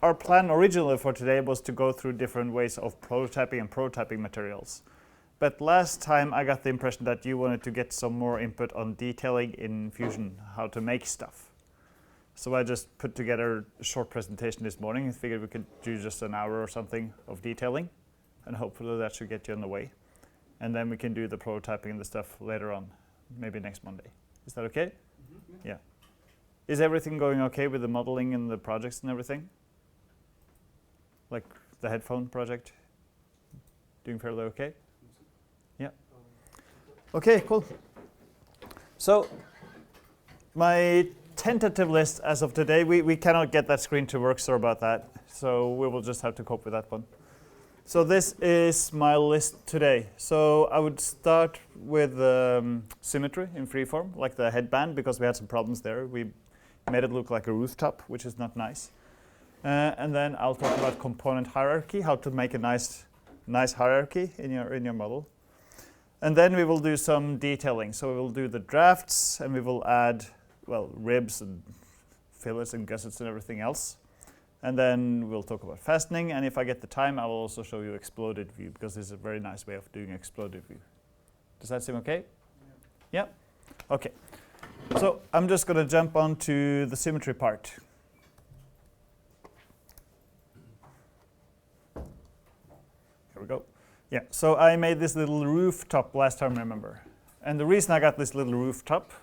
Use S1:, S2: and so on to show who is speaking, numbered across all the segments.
S1: our plan originally for today was to go through different ways of prototyping and prototyping materials. But last time I got the impression that you wanted to get some more input on detailing in Fusion, how to make stuff. So I just put together a short presentation this morning and figured we could do just an hour or something of detailing, and hopefully that should get you on the way. And then we can do the prototyping and the stuff later on, maybe next Monday. Is that okay? Mm-hmm. Yeah. Is everything going okay with the modeling and the projects and everything? Like the headphone project? Doing fairly okay? Yeah. Okay, cool. So my tentative list as of today, we cannot get that screen to work, sorry about that. So we will just have to cope with that one. So this is my list today. So I would start with symmetry in freeform, like the headband, because we had some problems there. We made it look like a rooftop, which is not nice. And then I'll talk about component hierarchy, how to make a nice hierarchy in your model. And then we will do some detailing. So we will do the drafts, and we will add, well, ribs and fillets and gussets and everything else. And then we'll talk about fastening, and if I get the time, I will also show you exploded view, because this is a very nice way of doing exploded view. Does that seem okay? Yeah? Okay. So I'm just going to jump on to the symmetry part. Here we go. Yeah, so I made this little rooftop last time, remember. And the reason I got this little rooftop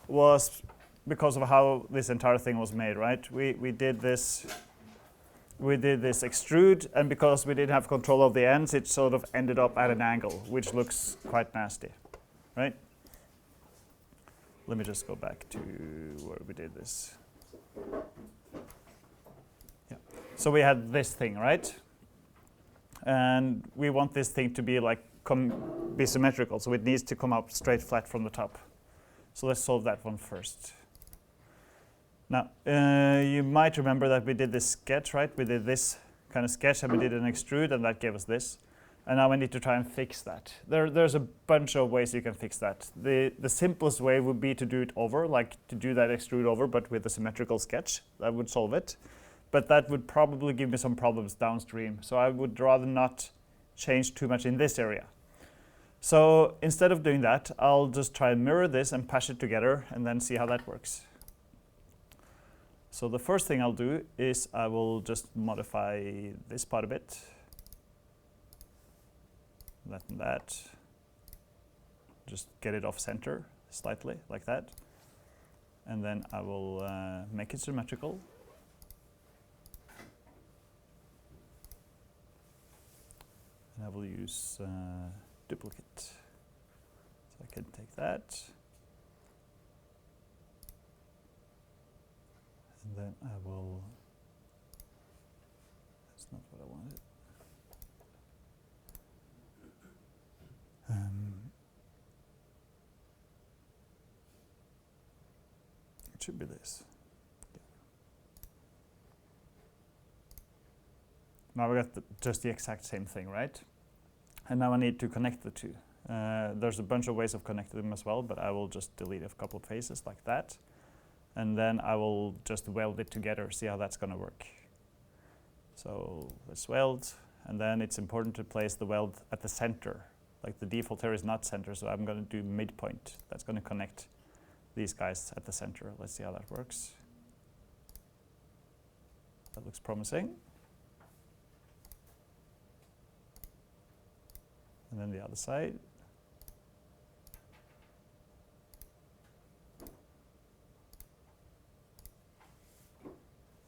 S1: was because of how this entire thing was made, right? We did this extrude, and because we didn't have control of the ends, it sort of ended up at an angle, which looks quite nasty, right? Let me just go back to where we did this. Yeah. So we had this thing, right? And we want this thing to be like be symmetrical, so it needs to come up straight flat from the top. So let's solve that one first. Now, you might remember that we did this sketch, right? We did this kind of sketch, and we did an extrude, and that gave us this. And now we need to try and fix that. There's a bunch of ways you can fix that. The simplest way would be to do it over, like to do that extrude over, but with a symmetrical sketch. That would solve it. But that would probably give me some problems downstream. So I would rather not change too much in this area. So instead of doing that, I'll just try and mirror this and patch it together, and then see how that works. So the first thing I'll do is I will just modify this part a bit. That and that. Just get it off center slightly, like that. And then I will make it symmetrical. And I will use duplicate. So I can take that. And then I will, that's not what I wanted. It should be this. Yeah. Now we got just the exact same thing, right? And now I need to connect the two. There's a bunch of ways of connecting them as well, but I will just delete a couple of faces like that. And then I will just weld it together, see how that's going to work. So let's weld, and then it's important to place the weld at the center. Like the default here is not center, so I'm going to do midpoint. That's going to connect these guys at the center. Let's see how that works. That looks promising. And then the other side.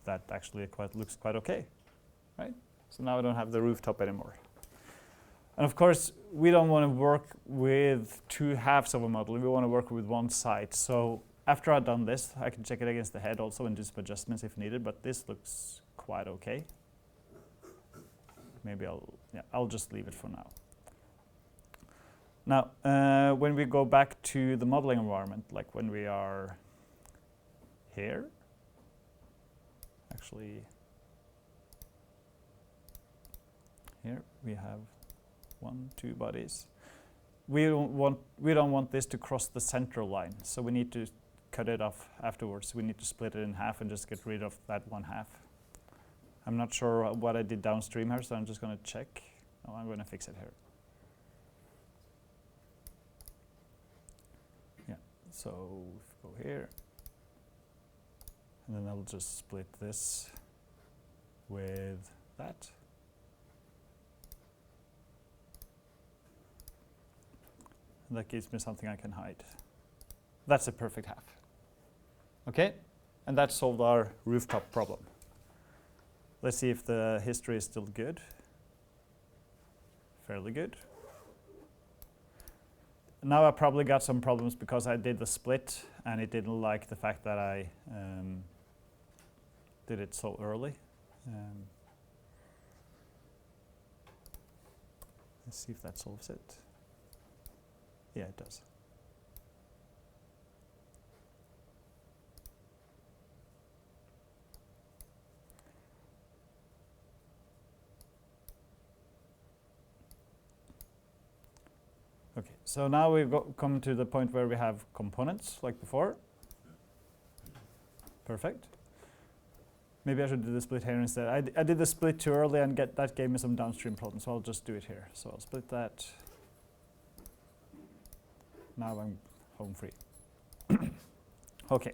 S1: That actually looks quite okay, right? So now I don't have the rooftop anymore. And of course, we don't want to work with two halves of a model. We want to work with one side. So after I've done this, I can check it against the head also and do some adjustments if needed, but this looks quite okay. Maybe I'll just leave it for now. Now, when we go back to the modeling environment, like when we are here, actually, here we have 1, 2 bodies. We don't want this to cross the center line, so we need to cut it off afterwards. We need to split it in half and just get rid of that one half. I'm not sure what I did downstream here, so I'm just going to check. Oh, I'm going to fix it here. Yeah, so go here. And then I'll just split this with that. And that gives me something I can hide. That's a perfect half. Okay, and that solved our rooftop problem. Let's see if the history is still good. Fairly good. Now I probably got some problems because I did the split and it didn't like the fact that I did it so early. Let's see if that solves it. Yeah, it does. Okay, so now we've come to the point where we have components like before. Perfect. Maybe I should do the split here instead. I did the split too early and that gave me some downstream problems, so I'll just do it here. So I'll split that. Now I'm home free. Okay.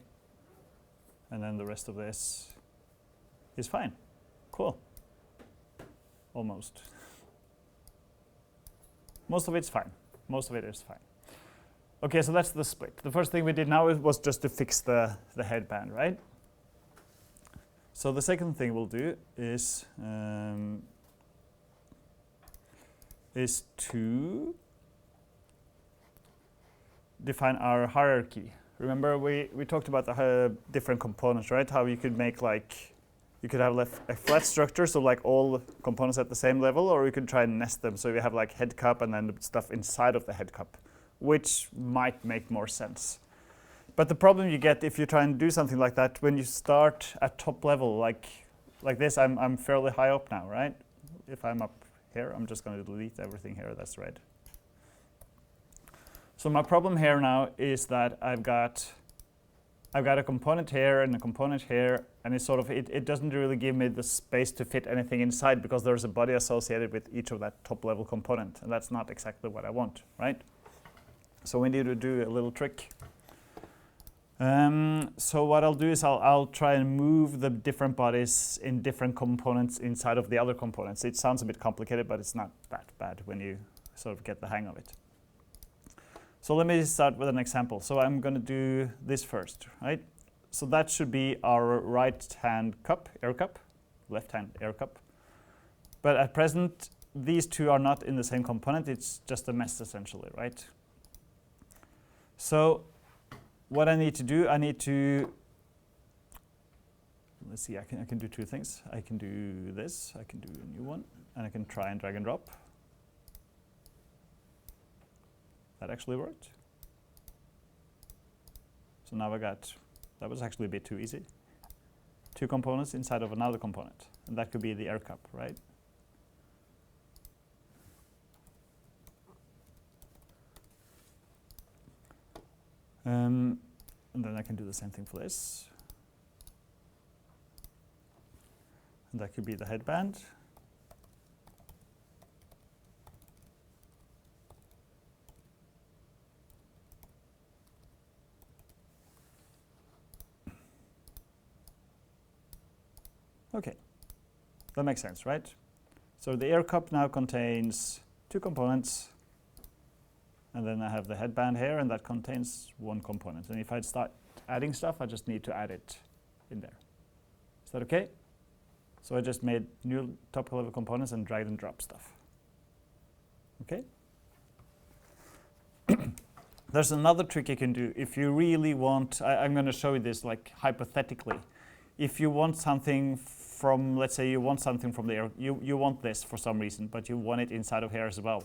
S1: And then the rest of this is fine. Cool. Almost. Most of it's fine. Most of it is fine. Okay, so that's the split. The first thing we did now was just to fix the headband, right? So the second thing we'll do is to define our hierarchy. Remember we talked about the different components, right? How you could make you could have a flat structure, so like all components at the same level, or you could try and nest them. So you have like head cup and then the stuff inside of the head cup, which might make more sense. But the problem you get if you try and do something like that, when you start at top level, like this, I'm fairly high up now, right? If I'm up here, I'm just going to delete everything here that's red. So my problem here now is that I've got a component here and a component here, and it's sort of it doesn't really give me the space to fit anything inside because there's a body associated with each of that top level component, and that's not exactly what I want, right? So we need to do a little trick. So what I'll do is I'll try and move the different bodies in different components inside of the other components. It sounds a bit complicated, but it's not that bad when you sort of get the hang of it. So let me start with an example. So I'm going to do this first, right? So that should be our right-hand cup, air cup, left-hand air cup. But at present, these two are not in the same component. It's just a mess, essentially, right? So what I need to do, let's see, I can do two things. I can do this, I can do a new one, and I can try and drag and drop. That actually worked. So now that was actually a bit too easy. Two components inside of another component, and that could be the air cup, right? And then I can do the same thing for this. And that could be the headband. Okay, that makes sense, right? So the air cup now contains two components, and then I have the headband here, and that contains one component. And if I start adding stuff, I just need to add it in there. Is that okay? So I just made new top level components and drag and drop stuff. Okay? There's another trick you can do if you really want. I'm going to show you this like hypothetically. If you want something from, let's say you want something from the air, you want this for some reason, but you want it inside of here as well.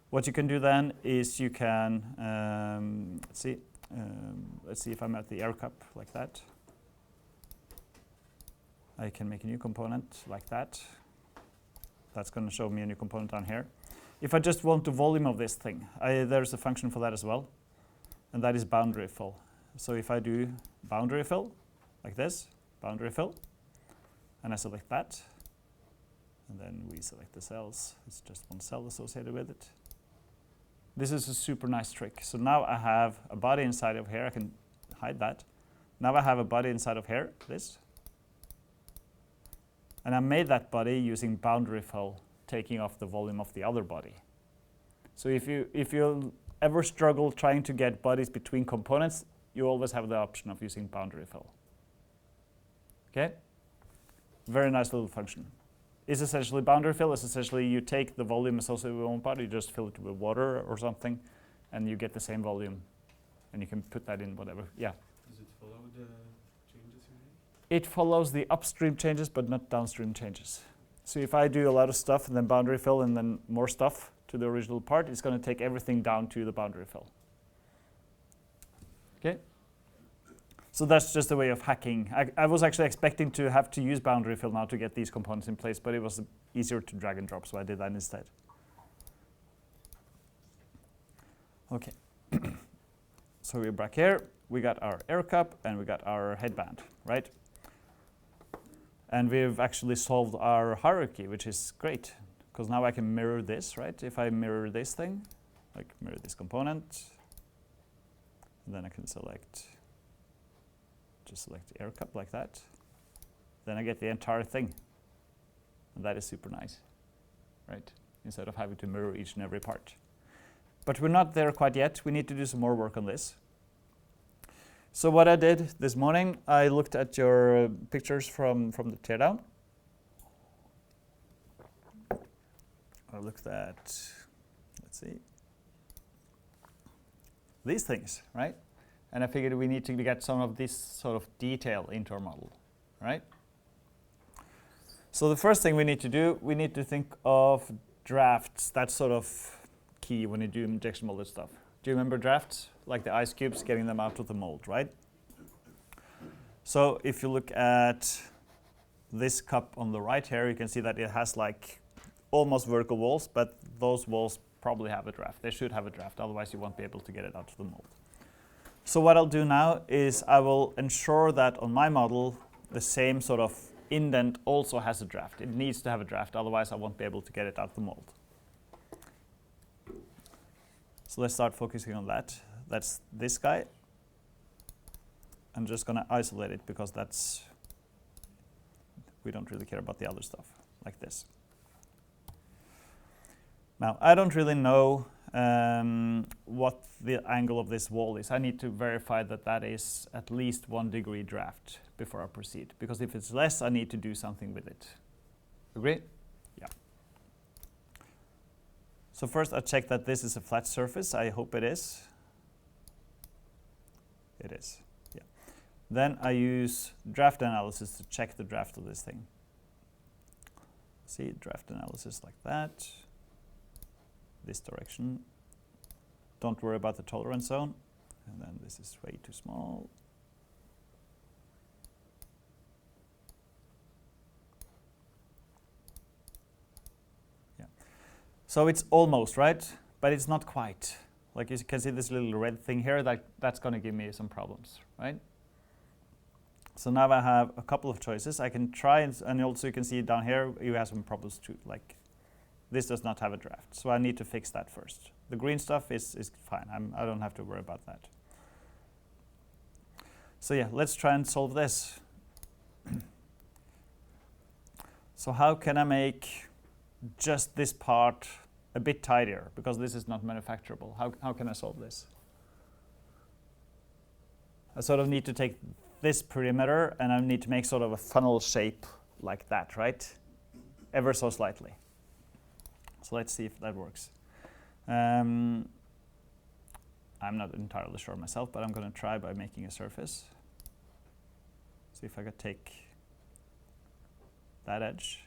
S1: What you can do then is you can, let's see if I'm at the air cup like that. I can make a new component like that. That's going to show me a new component down here. If I just want the volume of this thing, there's a function for that as well, and that is boundary fill. So if I do boundary fill, like this, boundary fill, and I select that, and then we select the cells. It's just one cell associated with it. This is a super nice trick. So now I have a body inside of here. I can hide that. Now I have a body inside of here, this. And I made that body using boundary fill, taking off the volume of the other body. So if you ever struggle trying to get bodies between components, you always have the option of using boundary fill. Okay? Very nice little function. Is essentially boundary fill is essentially you take the volume associated with one body, you just fill it with water or something, and you get the same volume. And you can put that in whatever. Yeah?
S2: Does it follow the changes you make?
S1: It follows the upstream changes, but not downstream changes. So if I do a lot of stuff and then boundary fill and then more stuff to the original part, it's going to take everything down to the boundary fill. Okay? So that's just a way of hacking. I was actually expecting to have to use boundary fill now to get these components in place, but it was easier to drag and drop, so I did that instead. Okay. So we're back here. We got our air cup and we got our headband, right? And we've actually solved our hierarchy, which is great, because now I can mirror this, right? If I mirror this thing, like mirror this component, and then I can just select the air cup like that. Then I get the entire thing. And that is super nice, right? Instead of having to mirror each and every part. But we're not there quite yet. We need to do some more work on this. So what I did this morning, I looked at your pictures from the teardown. I looked at, let's see, these things, right? And I figured we need to get some of this sort of detail into our model, right? So the first thing we need to do, we need to think of drafts. That's sort of key when you do injection molded stuff. Do you remember drafts? Like the ice cubes, getting them out of the mold, right? So if you look at this cup on the right here, you can see that it has like almost vertical walls, but those walls probably have a draft. They should have a draft, otherwise you won't be able to get it out of the mold. So what I'll do now is I will ensure that on my model, the same sort of indent also has a draft. It needs to have a draft, otherwise I won't be able to get it out of the mold. So let's start focusing on that. That's this guy. I'm just going to isolate it because we don't really care about the other stuff, like this. Now, I don't really know what the angle of this wall is. I need to verify that that is at least 1 degree draft before I proceed, because if it's less, I need to do something with it. Agree? Yeah. So first I check that this is a flat surface. I hope it is. It is, yeah. Then I use draft analysis to check the draft of this thing. See, draft analysis like that. This direction. Don't worry about the tolerance zone. And then this is way too small. Yeah. So it's almost, right? But it's not quite. Like you can see this little red thing here, that's going to give me some problems, right? So now I have a couple of choices. I can try, and also you can see down here, you have some problems too. Like this does not have a draft, so I need to fix that first. The green stuff is fine. I don't have to worry about that. So yeah, let's try and solve this. So how can I make just this part a bit tidier, because this is not manufacturable? How can I solve this? I sort of need to take this perimeter and I need to make sort of a funnel shape like that, right? Ever so slightly. So let's see if that works. I'm not entirely sure myself, but I'm going to try by making a surface. See if I could take that edge.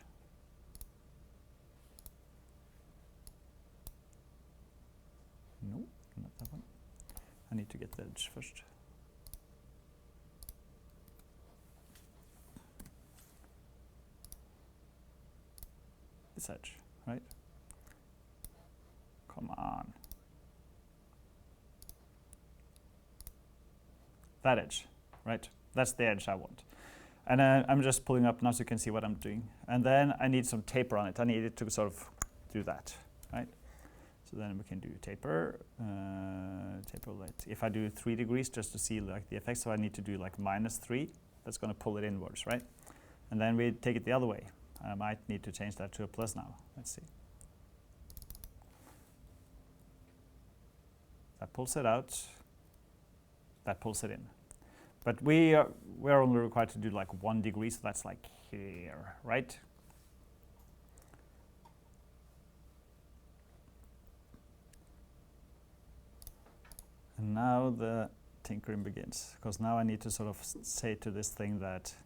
S1: No, not that one. I need to get the edge first. This edge, right? Come on. That edge, right? That's the edge I want. And I'm just pulling up now so you can see what I'm doing. And then I need some taper on it. I need it to sort of do that, right? So then we can do taper, taper light. If I do 3 degrees just to see like the effect, so I need to do like -3. That's going to pull it inwards, right? And then we take it the other way. I might need to change that to a plus now. Let's see. That pulls it out. That pulls it in. But we're only required to do like 1 degree, so that's like here, right? And now the tinkering begins, because now I need to sort of say to this thing that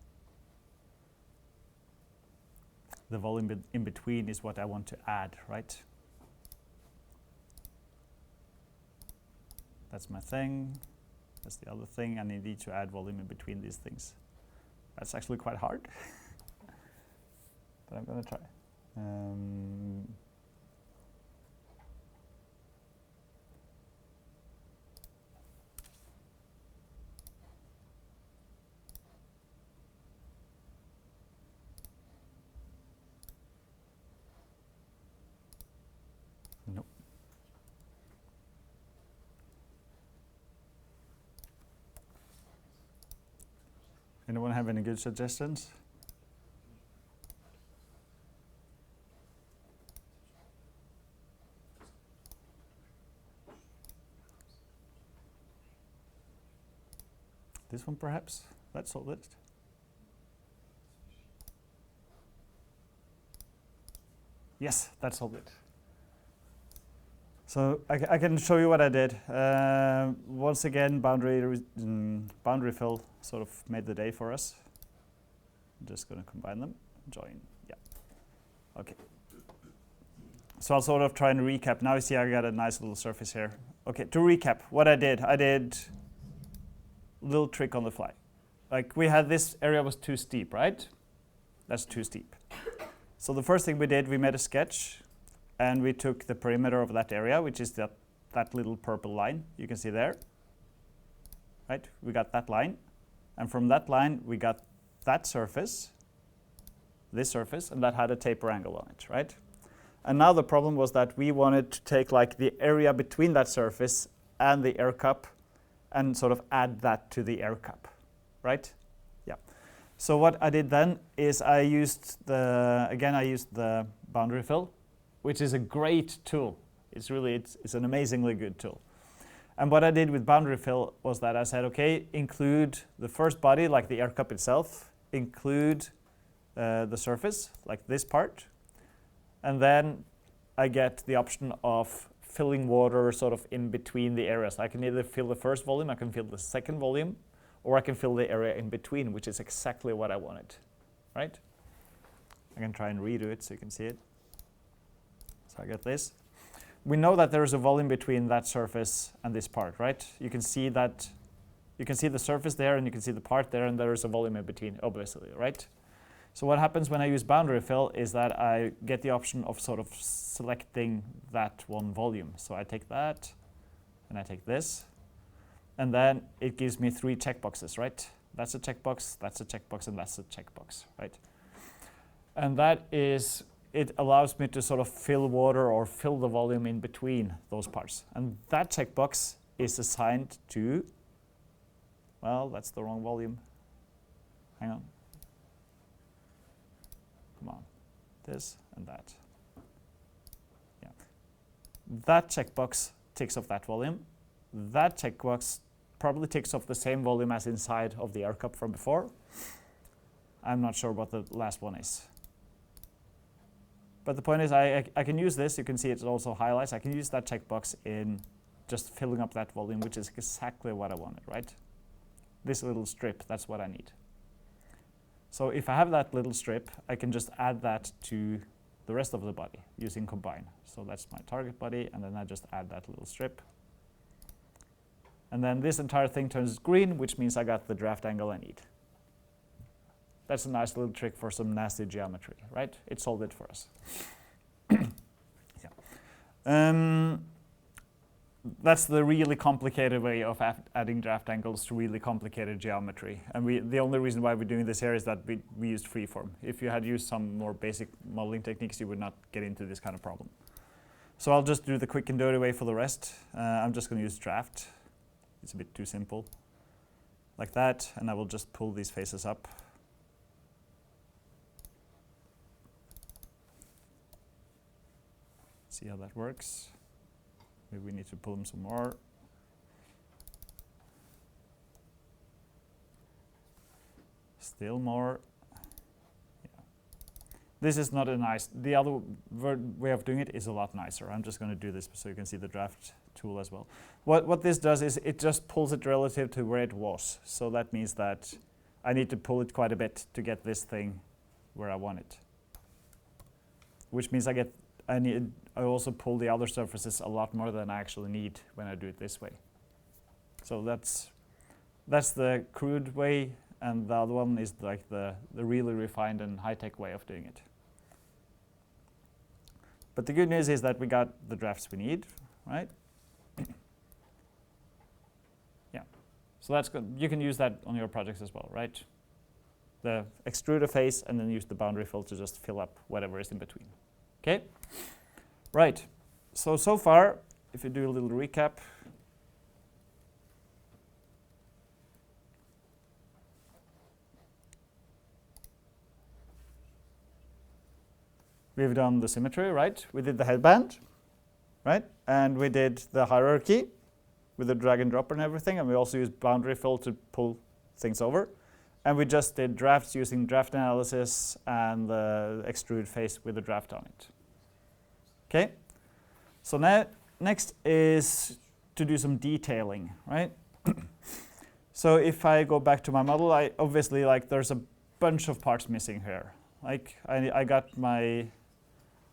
S1: the volume in between is what I want to add, right? That's my thing. That's the other thing, and I need to add volume in between these things. That's actually quite hard, but I'm going to try. Nope. Anyone have any good suggestions? This one perhaps? Let's solve it. Yes, that's solved it. So I can show you what I did. Once again, boundary fill sort of made the day for us. I'm just going to combine them. Join. Yeah. Okay. So I'll sort of try and recap. Now you see I got a nice little surface here. Okay, to recap, what I did a little trick on the fly. Like we had this area was too steep, right? That's too steep. So the first thing we did, we made a sketch. And we took the perimeter of that area, which is that little purple line you can see there. Right? We got that line. And from that line, we got that surface, this surface, and that had a taper angle on it, right? And now the problem was that we wanted to take like the area between that surface and the air cup and sort of add that to the air cup, right? Yeah. So what I did then is I used the boundary fill, which is a great tool. It's an amazingly good tool. And what I did with boundary fill was that I said, okay, include the first body, like the air cup itself, include the surface, like this part, and then I get the option of filling water sort of in between the areas. I can either fill the first volume, I can fill the second volume, or I can fill the area in between, which is exactly what I wanted, right? I can try and redo it so you can see it. So I get this. We know that there is a volume between that surface and this part, right? You can see that, you can see the surface there and you can see the part there, and there is a volume in between, obviously, right? So what happens when I use boundary fill is that I get the option of sort of selecting that one volume. So I take that and I take this, and then it gives me 3 checkboxes, right? That's a checkbox, that's a checkbox, and that's a checkbox, right? And that is, it allows me to sort of fill water or fill the volume in between those parts. And that checkbox is assigned to, well, that's the wrong volume. Hang on. Come on. This and that. Yeah. That checkbox ticks off that volume. That checkbox probably ticks off the same volume as inside of the air cup from before. I'm not sure what the last one is. But the point is I can use this. You can see it also highlights. I can use that checkbox in just filling up that volume, which is exactly what I wanted, right? This little strip, that's what I need. So if I have that little strip, I can just add that to the rest of the body using combine. So that's my target body, and then I just add that little strip. And then this entire thing turns green, which means I got the draft angle I need. That's a nice little trick for some nasty geometry, right? It solved it for us. Yeah. that's the really complicated way of adding draft angles to really complicated geometry. And the only reason why we're doing this here is that we used freeform. If you had used some more basic modeling techniques, you would not get into this kind of problem. So I'll just do the quick and dirty way for the rest. I'm just going to use draft. It's a bit too simple. Like that, and I will just pull these faces up. See how that works. Maybe we need to pull them some more. Still more. Yeah. This is not a nice, the other way of doing it is a lot nicer. I'm just going to do this so you can see the draft tool as well. What this does is it just pulls it relative to where it was. So that means that I need to pull it quite a bit to get this thing where I want it. Which means I also pull the other surfaces a lot more than I actually need when I do it this way. So that's the crude way, and the other one is like the really refined and high-tech way of doing it. But the good news is that we got the drafts we need, right? Yeah. So that's good. You can use that on your projects as well, right? The extrude a face and then use the boundary fill to just fill up whatever is in between. Okay? Right. So far, if you do a little recap, we've done the symmetry, right? We did the headband, right? And we did the hierarchy with the drag and drop and everything, and we also used boundary fill to pull things over. And we just did drafts using draft analysis and the extrude face with the draft on it. Okay? So now, next is to do some detailing, right? So if I go back to my model, I obviously, like, there's a bunch of parts missing here. Like, I got my,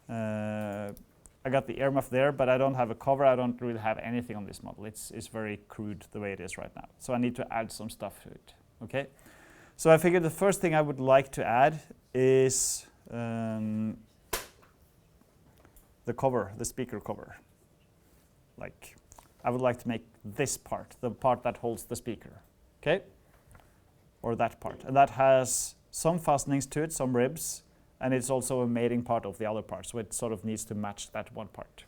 S1: I got the air muff there, but I don't have a cover. I don't really have anything on this model. It's very crude the way it is right now. So I need to add some stuff to it, okay? So I figured the first thing I would like to add is the cover, the speaker cover. Like, I would like to make this part, the part that holds the speaker, okay? Or that part. And that has some fastenings to it, some ribs, and it's also a mating part of the other part, so it sort of needs to match that one part,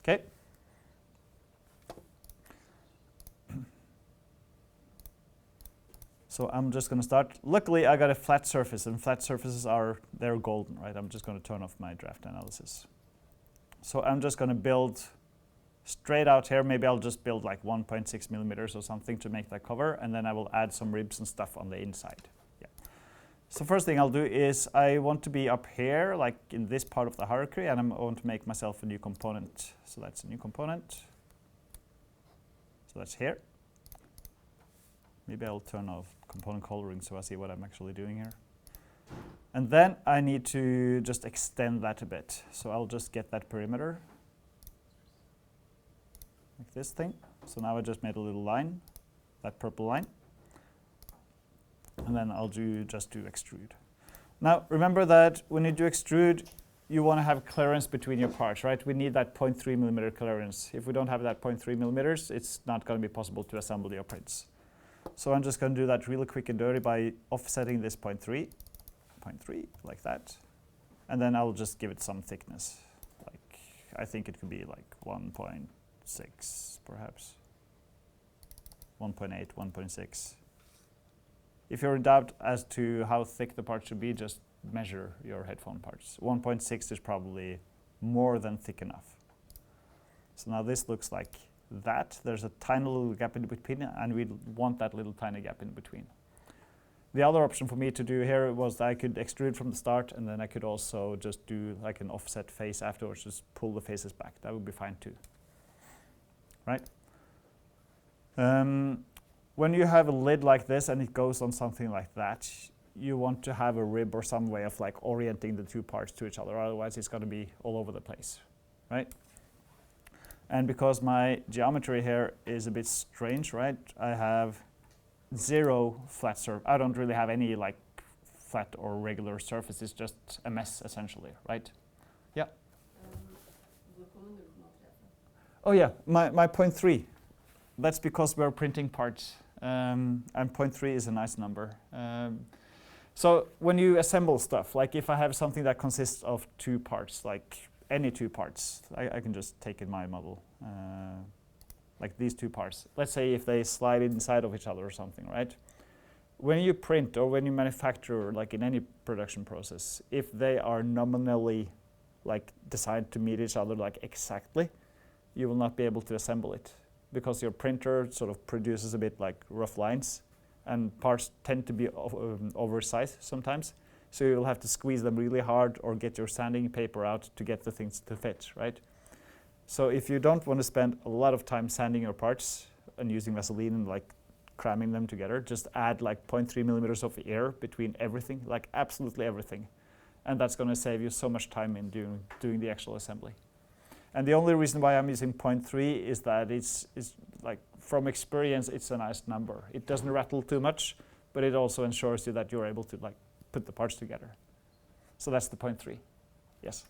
S1: okay? So I'm just going to start. Luckily, I got a flat surface, and flat surfaces they're golden, right? I'm just going to turn off my draft analysis. So I'm just going to build straight out here. Maybe I'll just build like 1.6 millimeters or something to make that cover, and then I will add some ribs and stuff on the inside. Yeah. So first thing I'll do is I want to be up here, like in this part of the hierarchy, and I want to make myself a new component. So that's a new component. So that's here. Maybe I'll turn off component coloring so I see what I'm actually doing here. And then I need to just extend that a bit. So I'll just get that perimeter, like this thing. So now I just made a little line, that purple line. And then I'll just do extrude. Now remember that when you do extrude, you want to have clearance between your parts, right? We need that 0.3 millimeter clearance. If we don't have that 0.3 millimeters, it's not going to be possible to assemble your prints. So I'm just going to do that really quick and dirty by offsetting this 0.3, like that. And then I'll just give it some thickness. Like, I think it could be like 1.6, perhaps. 1.8, 1.6. If you're in doubt as to how thick the part should be, just measure your headphone parts. 1.6 is probably more than thick enough. So now this looks like that. There's a tiny little gap in between, and we want that little tiny gap in between. The other option for me to do here was that I could extrude from the start, and then I could also just do like an offset face afterwards, just pull the faces back. That would be fine too, right? When you have a lid like this and it goes on something like that, you want to have a rib or some way of like orienting the two parts to each other, otherwise it's going to be all over the place, right? And because my geometry here is a bit strange, right? I have 0 flat surface. I don't really have any like flat or regular surface. It's just a mess essentially, right? Yeah. Oh yeah, my point 3. That's because we're printing parts, and point 3 is a nice number. So when you assemble stuff, like if I have something that consists of 2 parts, like any 2 parts, I can just take in my model, like these 2 parts. Let's say if they slide inside of each other or something, right? When you print or when you manufacture, like in any production process, if they are nominally like designed to meet each other like exactly, you will not be able to assemble it because your printer sort of produces a bit like rough lines, and parts tend to be oversized sometimes. So you'll have to squeeze them really hard or get your sanding paper out to get the things to fit, right? So if you don't want to spend a lot of time sanding your parts and using Vaseline and like cramming them together, just add like 0.3 millimeters of air between everything, like absolutely everything. And that's going to save you so much time in doing the actual assembly. And the only reason why I'm using 0.3 is that it's like, from experience, it's a nice number. It doesn't rattle too much, but it also ensures you that you're able to like put the parts together. So that's the 0.3. Yes.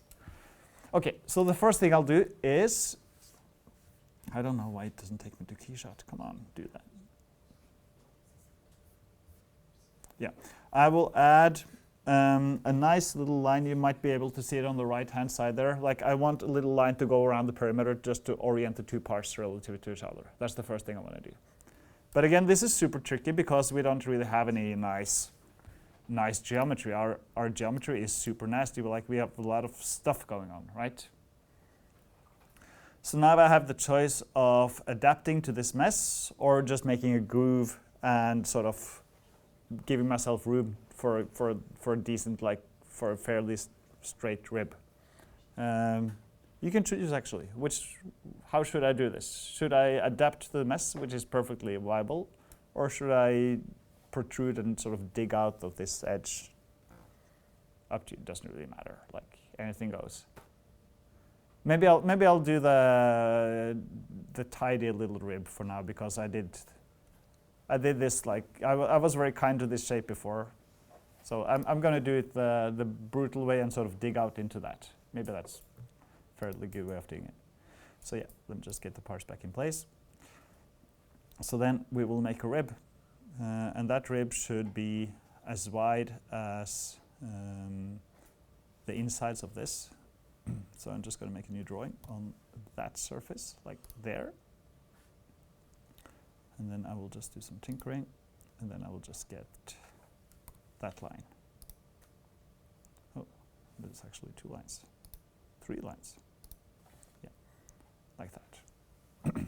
S1: Okay, so the first thing I'll do is, I don't know why it doesn't take me to Keyshot. Come on, do that. Yeah, I will add a nice little line. You might be able to see it on the right-hand side there. Like I want a little line to go around the perimeter just to orient the 2 parts relative to each other. That's the first thing I want to do. But again, this is super tricky because we don't really have any nice geometry. Our geometry is super nasty. Like we have a lot of stuff going on, right? So now I have the choice of adapting to this mess or just making a groove and sort of giving myself room for a decent, like for a fairly straight rib. You can choose actually, how should I do this? Should I adapt to the mess, which is perfectly viable, or should I protrude and sort of dig out of this edge? Up to you, it doesn't really matter, like anything goes. Maybe I'll do the tidy little rib for now because I did this like, I was very kind to this shape before. So I'm going to do it the brutal way and sort of dig out into that. Maybe that's a fairly good way of doing it. So yeah, let me just get the parts back in place. So then we will make a rib. And that rib should be as wide as the insides of this. So I'm just going to make a new drawing on that surface, like there. And then I will just do some tinkering, and then I will just get that line. Oh, there's actually 2 lines, 3 lines. Yeah, like that.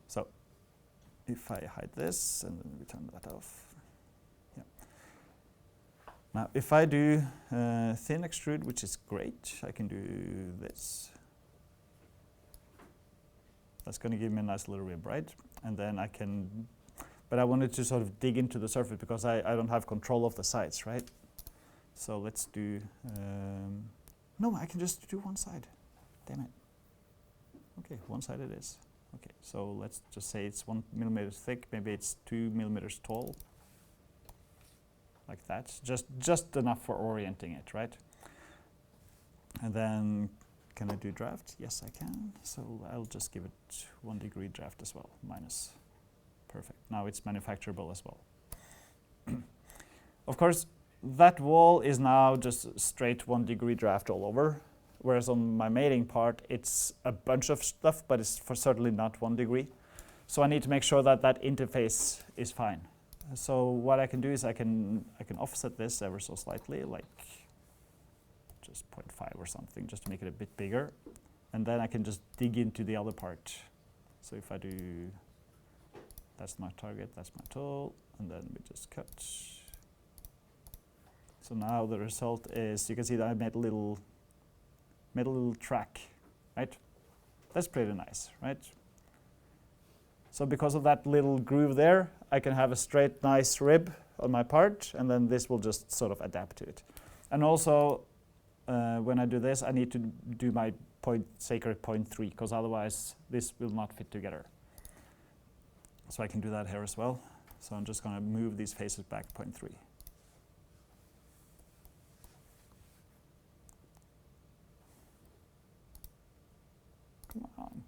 S1: So if I hide this and then we turn that off. Yeah. Now if I do thin extrude, which is great, I can do this. That's going to give me a nice little rib, right? And then I can, but I wanted to sort of dig into the surface because I don't have control of the sides, right? So let's do, no, I can just do one side. Damn it. Okay, one side it is. Okay, so let's just say it's 1 millimeter thick, maybe it's 2 millimeters tall. Like that, just enough for orienting it, right? And then, can I do draft? Yes, I can. So I'll just give it 1 degree draft as well, minus. Perfect. Now it's manufacturable as well. Of course, that wall is now just straight 1 degree draft all over, whereas on my mating part, it's a bunch of stuff, but it's certainly not 1 degree. So I need to make sure that that interface is fine. So what I can do is I can offset this ever so slightly, like just 0.5 or something, just to make it a bit bigger. And then I can just dig into the other part. So if I do, that's my target, that's my tool, and then we just cut. So now the result is, you can see that I made a little track, right? That's pretty nice, right? So because of that little groove there, I can have a straight, nice rib on my part, and then this will just sort of adapt to it. And also, when I do this, I need to do my sacred 0.3, because otherwise this will not fit together. So I can do that here as well. So I'm just going to move these faces back 0.3. Come on.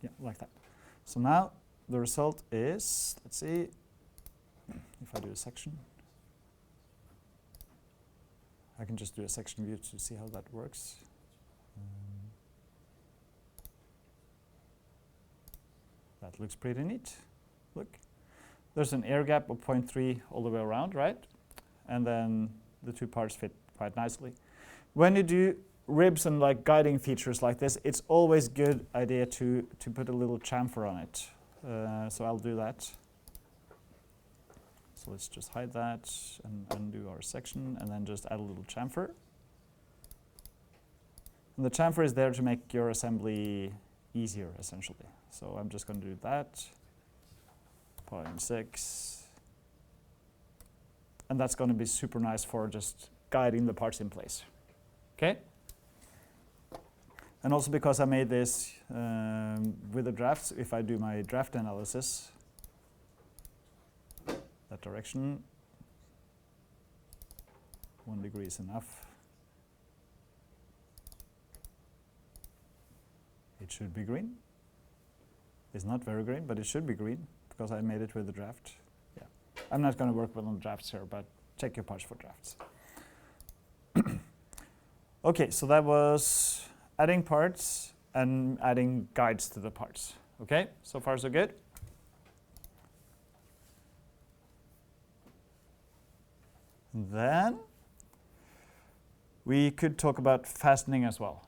S1: Yeah, like that. So now the result is, let's see, if I do a section. I can just do a section view to see how that works. That looks pretty neat. Look, there's an air gap of 0.3 all the way around, right? And then the two parts fit quite nicely. When you do ribs and like guiding features like this, it's always a good idea to put a little chamfer on it. So I'll do that. So let's just hide that and undo our section and then just add a little chamfer. And the chamfer is there to make your assembly easier, essentially. So I'm just going to do that. 0.6. And that's going to be super nice for just guiding the parts in place. Okay? And also because I made this with the drafts, if I do my draft analysis, that direction, 1 degree is enough. It should be green. It's not very green, but it should be green because I made it with the draft. Yeah, I'm not going to work well on drafts here, but check your parts for drafts. Okay, so that was adding parts and adding guides to the parts. Okay, so far so good. Then we could talk about fastening as well.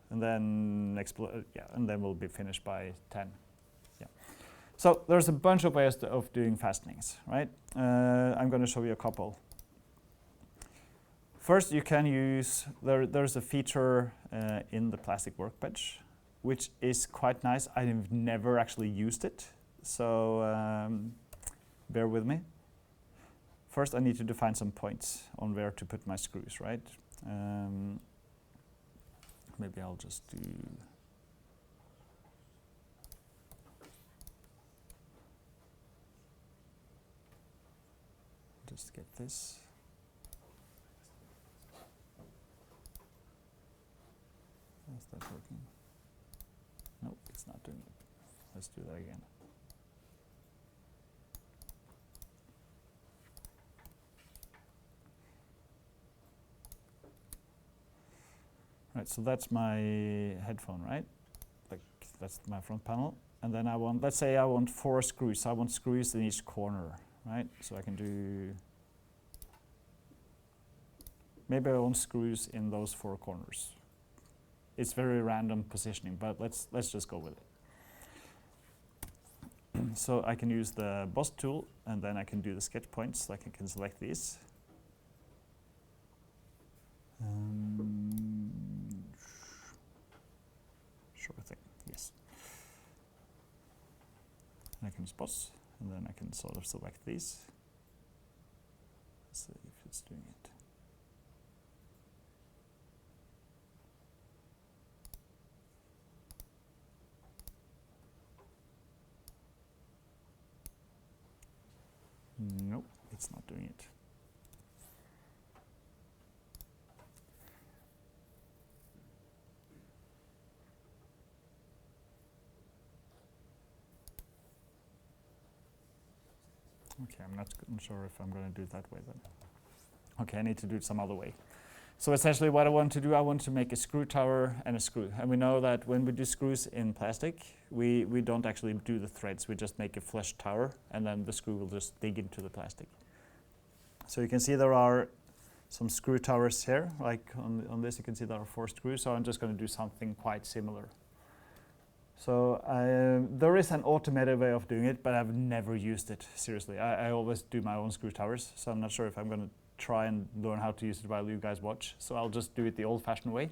S1: And then and then we'll be finished by 10. Yeah. So there's a bunch of ways of doing fastenings, right? I'm going to show you a couple. First, you can use, there's a feature in the plastic workbench, which is quite nice. I've never actually used it, so bear with me. First, I need to define some points on where to put my screws, right? Maybe I'll just do get this. Is that working? Nope, it's not doing it. Let's do that again. Right, so that's my headphone, right? Like that's my front panel. And then I want, let's say I want 4 screws. I want screws in each corner, right? So I can do, maybe I want screws in those 4 corners. It's very random positioning, but let's just go with it. So I can use the boss tool, and then I can do the sketch points. Like I can select these. Sure thing, yes. And I can just boss, and then I can sort of select these. Let's see if it's doing it. Nope, it's not doing it. Okay, I'm not sure if I'm going to do it that way then. Okay, I need to do it some other way. So essentially what I want to do, I want to make a screw tower and a screw. And we know that when we do screws in plastic, we don't actually do the threads. We just make a flush tower, and then the screw will just dig into the plastic. So you can see there are some screw towers here. Like on this, you can see there are 4 screws. So I'm just going to do something quite similar. So there is an automated way of doing it, but I've never used it, seriously. I always do my own screw towers, so I'm not sure if I'm going to try and learn how to use it while you guys watch. So I'll just do it the old-fashioned way.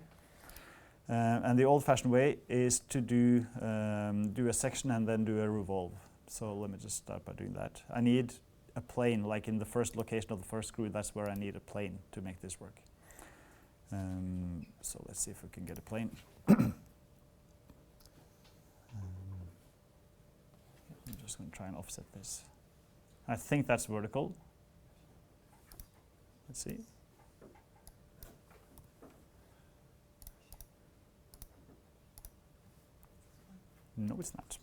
S1: And the old-fashioned way is to do a section and then do a revolve. So let me just start by doing that. I need a plane, like in the first location of the first screw, that's where I need a plane to make this work. So let's see if we can get a plane. Let me just just going to try and offset this. I think that's vertical. Let's see. No, it's not.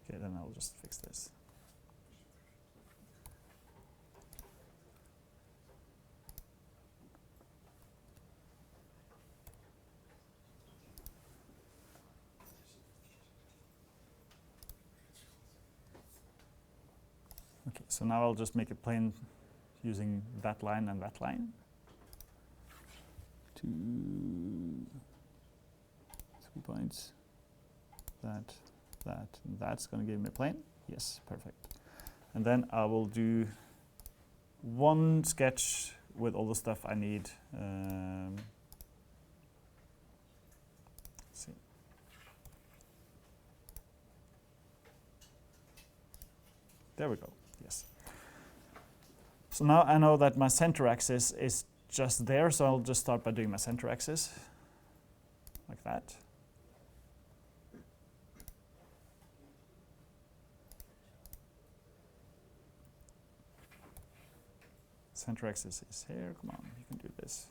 S1: Okay, then I'll just fix this. Okay, so now I'll just make a plane using that line and that line. 2, 3 points. That, and that's going to give me a plane. Yes, perfect. And then I will do one sketch with all the stuff I need. Let's see. There we go. Yes. So now I know that my center axis is just there, so I'll just start by doing my center axis like that. Center axis is here. Come on, you can do this.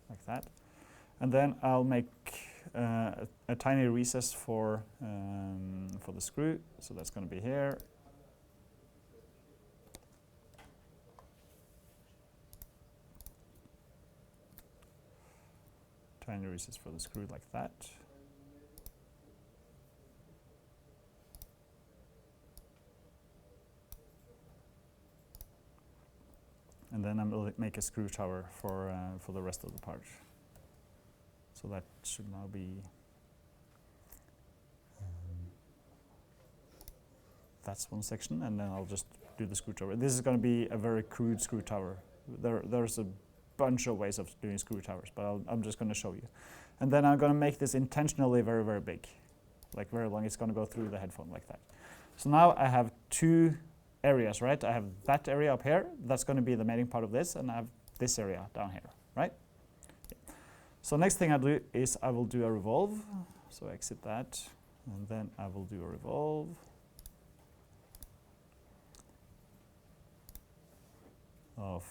S1: Like that. And then I'll make a tiny recess for the screw. So that's going to be here. Tiny recess for the screw like that. And then I'm going to make a screw tower for the rest of the part. So that should now be that's one section, and then I'll just do the screw tower. This is going to be a very crude screw tower. There's a bunch of ways of doing screw towers, but I'm just going to show you. And then I'm going to make this intentionally very, very big, like very long. It's going to go through the headphone like that. So now I have two areas, right? I have that area up here. That's going to be the mating part of this, and I have this area down here, right? Yeah. So next thing I do is I will do a revolve. So exit that, and then I will do a revolve. Of,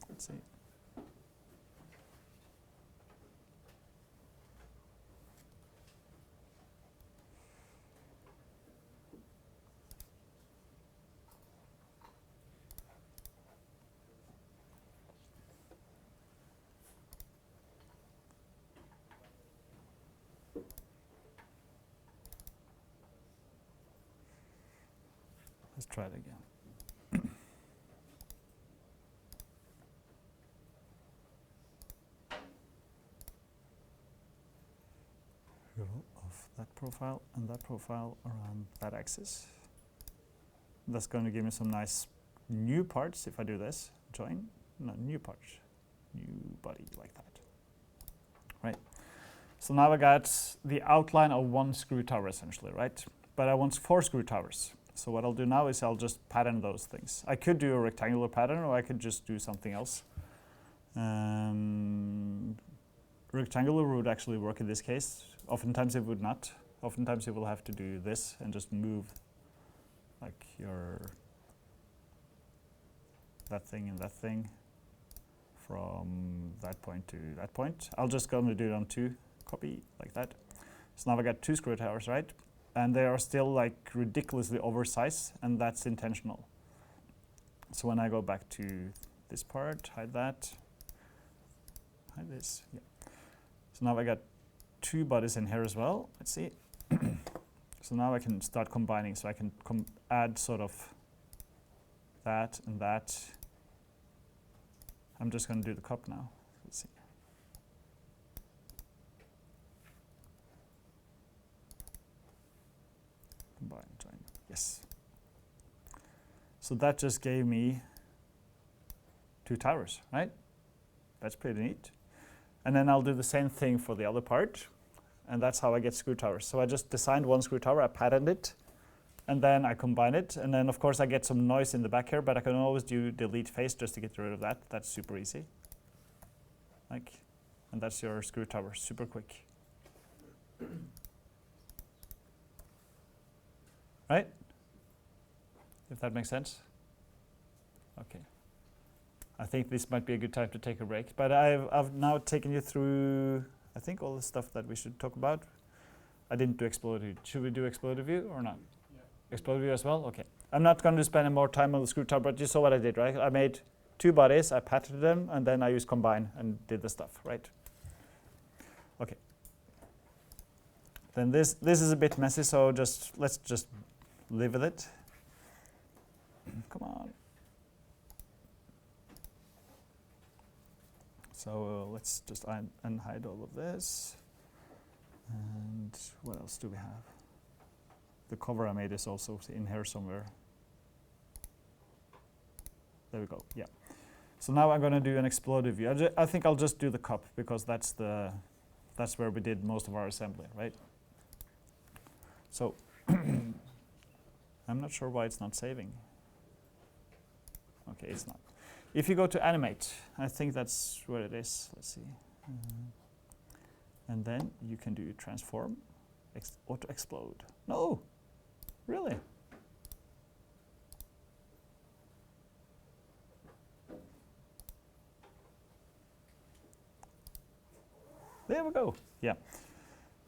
S1: let's see. Let's try it again. Of that profile and that profile around that axis. That's going to give me some nice new parts if I do this. Join, no, new parts, new body like that. Right. So now I got the outline of one screw tower essentially, right? But I want 4 screw towers. So what I'll do now is I'll just pattern those things. I could do a rectangular pattern, or I could just do something else. Rectangular would actually work in this case. Oftentimes it would not. Oftentimes you will have to do this and just move like your that thing and that thing from that point to that point. I'll just go and do it on 2, copy like that. So now I got 2 screw towers, right? And they are still like ridiculously oversized, and that's intentional. So when I go back to this part, hide that, hide this, yeah. So now I got 2 bodies in here as well. Let's see. So now I can start combining. So I can add sort of that and that. I'm just going to do the cup now. Let's see. Combine, join. Yes. So that just gave me 2 towers, right? That's pretty neat. And then I'll do the same thing for the other part. And that's how I get screw towers. So I just designed one screw tower, I patterned it, and then I combine it. And then of course I get some noise in the back here, but I can always do delete face just to get rid of that. That's super easy. Like, And that's your screw tower, super quick. Right? If that makes sense? Okay. I think this might be a good time to take a break, but I've now taken you through, I think, all the stuff that we should talk about. I didn't do explode view. Should we do explode view or not?
S2: Yeah.
S1: Explode view as well? Okay. I'm not going to spend any more time on the screw tower, but you saw what I did, right? I made 2 bodies, I patted them, and then I used combine and did the stuff, right? Okay. Then this is a bit messy, so let's just live with it. Come on. So let's just unhide all of this. And what else do we have? The cover I made is also in here somewhere. There we go, yeah. So now I'm going to do an exploded view. I think I'll just do the cup because that's where we did most of our assembly, right? So I'm not sure why it's not saving. Okay, it's not. If you go to animate, I think that's where it is. Let's see. And then you can do transform, auto explode. No, really? There we go. Yeah.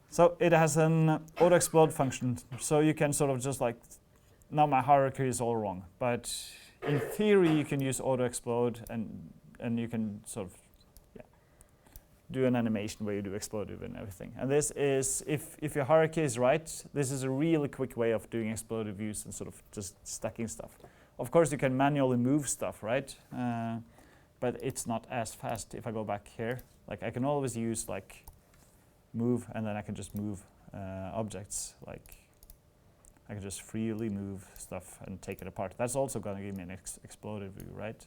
S1: So it has an auto explode function. So you can sort of just like, now my hierarchy is all wrong, but in theory you can use auto explode and you can sort of do an animation where you do explosive and everything. And this is, if your hierarchy is right, this is a really quick way of doing explosive views and sort of just stacking stuff. Of course, you can manually move stuff, right? But it's not as fast if I go back here. Like I can always use like move, and then I can just move objects. Like I can just freely move stuff and take it apart. That's also going to give me an explosive view, right?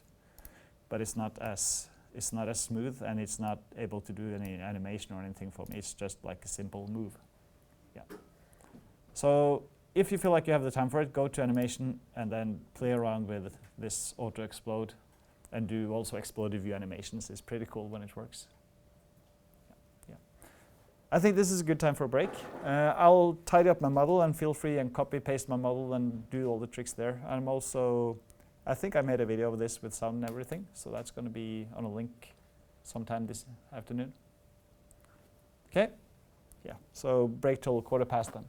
S1: But it's not as smooth, and it's not able to do any animation or anything for me. It's just like a simple move. Yeah. So if you feel like you have the time for it, go to animation and then play around with this auto explode and do also explosive view animations. It's pretty cool when it works. Yeah. I think this is a good time for a break. I'll tidy up my model, and feel free and copy paste my model and do all the tricks there. I'm also, I think I made a video of this with sound and everything, so that's going to be on a link sometime this afternoon. Okay? Yeah, so break till 1:15 then.